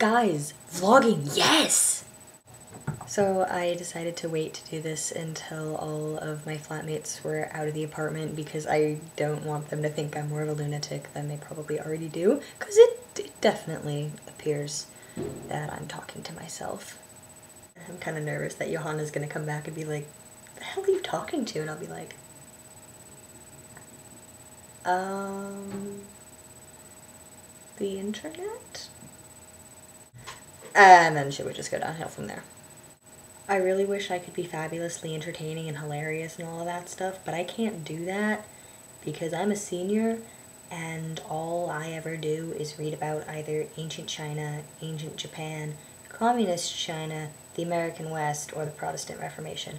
Guys, vlogging, yes! So I decided to wait to do this until all of my flatmates were out of the apartment because I don't want them to think I'm more of a lunatic than they probably already do, because it definitely appears that I'm talking to myself. I'm kind of nervous that Johanna's gonna come back and be like, the hell are you talking to? And I'll be like, the internet? And then shit would just go downhill from there. I really wish I could be fabulously entertaining and hilarious and all of that stuff, but I can't do that because I'm a senior and all I ever do is read about either ancient China, ancient Japan, communist China, the American West, or the Protestant Reformation.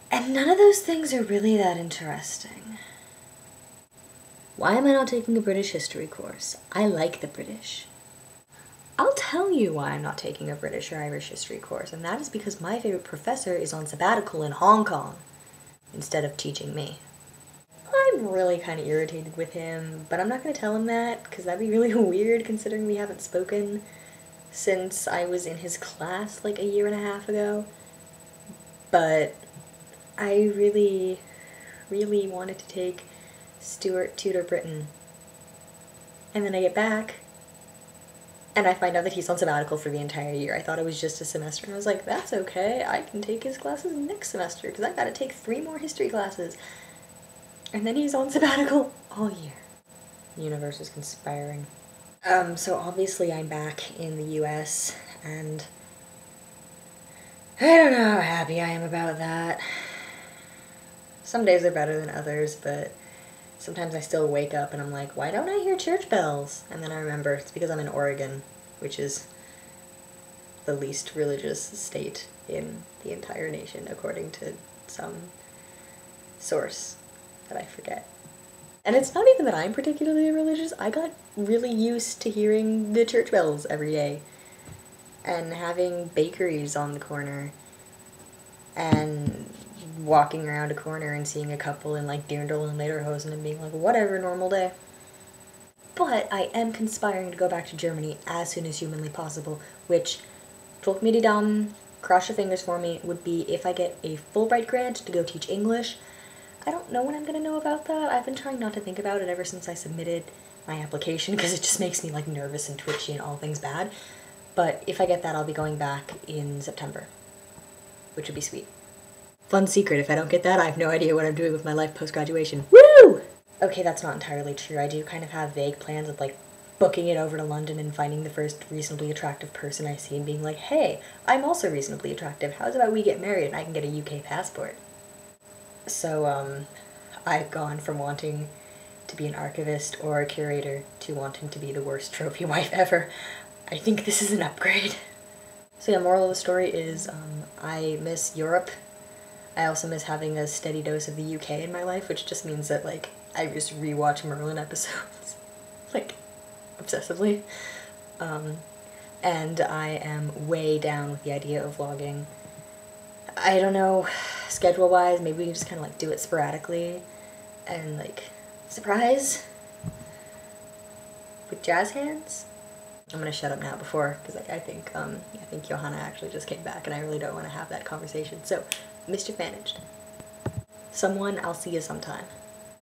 And none of those things are really that interesting. Why am I not taking a British history course? I like the British. I'll tell you why I'm not taking a British or Irish history course, and that is because my favorite professor is on sabbatical in Hong Kong instead of teaching me. I'm really kind of irritated with him, but I'm not going to tell him that because that'd be really weird considering we haven't spoken since I was in his class like a year and a half ago. But I really wanted to take Stuart Tudor Britain. And then I get back and I find out that he's on sabbatical for the entire year. I thought it was just a semester, and I was like, that's okay, I can take his classes next semester, because I've got to take 3 more history classes. And then he's on sabbatical all year. The universe is conspiring. So obviously I'm back in the US, and I don't know how happy I am about that. Some days are better than others, but sometimes I still wake up and I'm like, why don't I hear church bells? And then I remember it's because I'm in Oregon, which is the least religious state in the entire nation, according to some source that I forget. And it's not even that I'm particularly religious. I got really used to hearing the church bells every day and having bakeries on the corner and walking around a corner and seeing a couple in like dirndl and lederhosen and being like, whatever, normal day. But I am conspiring to go back to Germany as soon as humanly possible, which, drück mir die Daumen, cross your fingers for me, would be if I get a Fulbright grant to go teach English. I don't know when I'm gonna know about that. I've been trying not to think about it ever since I submitted my application because it just makes me like nervous and twitchy and all things bad. But if I get that, I'll be going back in September, which would be sweet. Fun secret, if I don't get that, I have no idea what I'm doing with my life post-graduation. Woo! Okay, that's not entirely true. I do kind of have vague plans of like booking it over to London and finding the first reasonably attractive person I see and being like, hey, I'm also reasonably attractive. How's about we get married and I can get a UK passport? So, I've gone from wanting to be an archivist or a curator to wanting to be the worst trophy wife ever. I think this is an upgrade. So yeah, moral of the story is, I miss Europe. I also miss having a steady dose of the UK in my life, which just means that, like, I just rewatch Merlin episodes, like, obsessively. And I am way down with the idea of vlogging. I don't know, schedule-wise, maybe we can just kind of, like, do it sporadically, and, like, surprise, with Jazzhands. I'm gonna shut up now before, because I think Johanna actually just came back, and I really don't want to have that conversation, so, mischief managed. Someone, I'll see you sometime.